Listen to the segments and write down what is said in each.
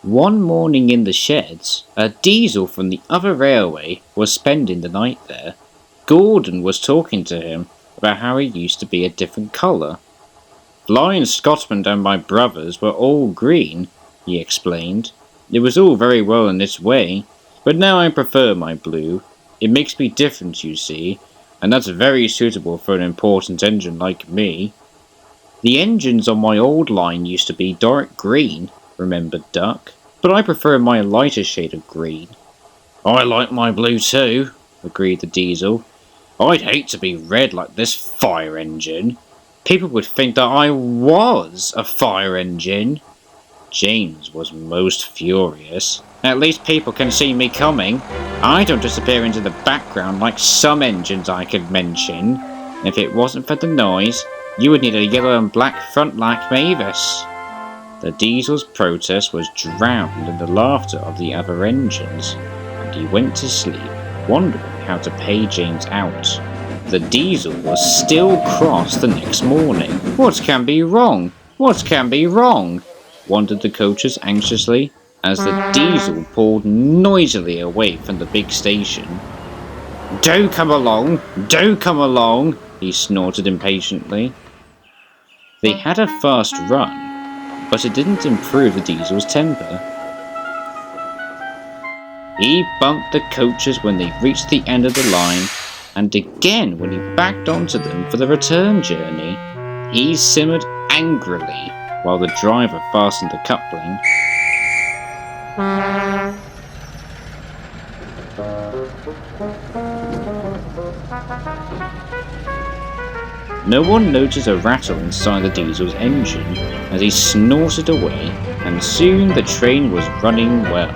One morning in the sheds, a diesel from the other railway was spending the night there. Gordon was talking to him about how he used to be a different colour. "Flying Scotsman and my brothers were all green," he explained. "It was all very well in its way, but now I prefer my blue. It makes me different, you see, and that's very suitable for an important engine like me." "The engines on my old line used to be dark green," remembered Duck, "but I prefer my lighter shade of green." "I like my blue too," agreed the diesel. "I'd hate to be red like this fire engine. People would think that I was a fire engine." James was most furious. "At least people can see me coming. I don't disappear into the background like some engines I could mention. If it wasn't for the noise, you would need a yellow and black front like Mavis." The diesel's protest was drowned in the laughter of the other engines, and he went to sleep, wondering how to pay James out. The diesel was still cross the next morning. "What can be wrong? What can be wrong?" wondered the coaches anxiously, as the diesel pulled noisily away from the big station. "Do come along! Do come along!" he snorted impatiently. They had a fast run, but it didn't improve the diesel's temper. He bumped the coaches when they reached the end of the line, and again when he backed onto them for the return journey. He simmered angrily while the driver fastened the coupling. No one noticed a rattle inside the diesel's engine as he snorted away, and soon the train was running well.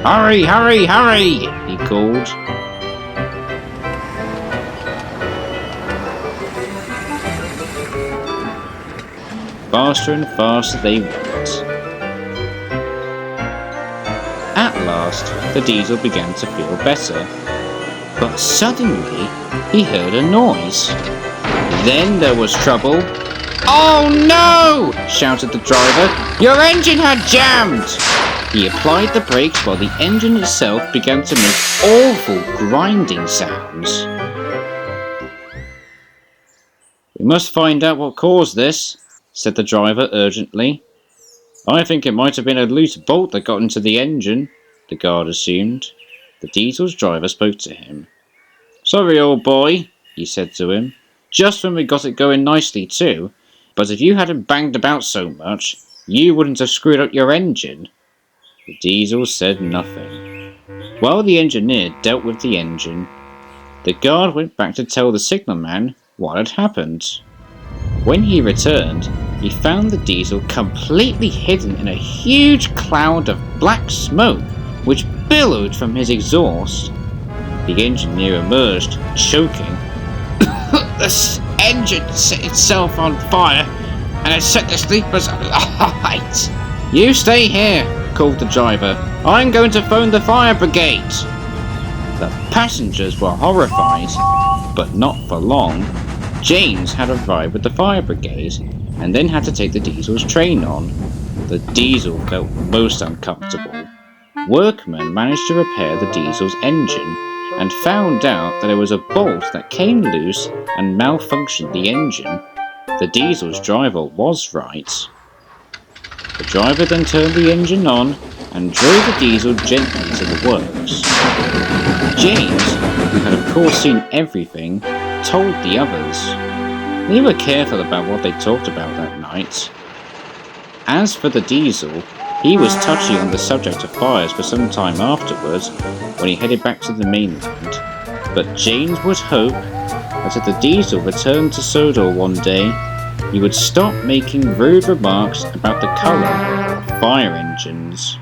"Hurry, hurry, hurry!" he called. Faster and faster they went. At last, the diesel began to feel better, but suddenly he heard a noise. Then there was trouble. "Oh no!" shouted the driver. "Your engine had jammed!" He applied the brakes while the engine itself began to make awful grinding sounds. "We must find out what caused this," said the driver urgently. "I think it might have been a loose bolt that got into the engine," the guard assumed. The diesel's driver spoke to him. "Sorry, old boy," he said to him. "Just when we got it going nicely too, but if you hadn't banged about so much, you wouldn't have screwed up your engine." The diesel said nothing. While the engineer dealt with the engine, the guard went back to tell the signalman what had happened. When he returned, he found the diesel completely hidden in a huge cloud of black smoke which billowed from his exhaust. The engineer emerged, choking. "This engine set itself on fire, and it set the sleepers alight." "You stay here," called the driver. "I'm going to phone the fire brigade." The passengers were horrified, but not for long. James had arrived with the fire brigade, and then had to take the diesel's train on. The diesel felt most uncomfortable. Workmen managed to repair the diesel's engine, and found out that it was a bolt that came loose and malfunctioned the engine. The diesel's driver was right. The driver then turned the engine on and drove the diesel gently to the works. James, who had of course seen everything, told the others. They were careful about what they talked about that night. As for the diesel, he was touchy on the subject of fires for some time afterwards when he headed back to the mainland, but James would hope that if the diesel returned to Sodor one day, he would stop making rude remarks about the colour of fire engines.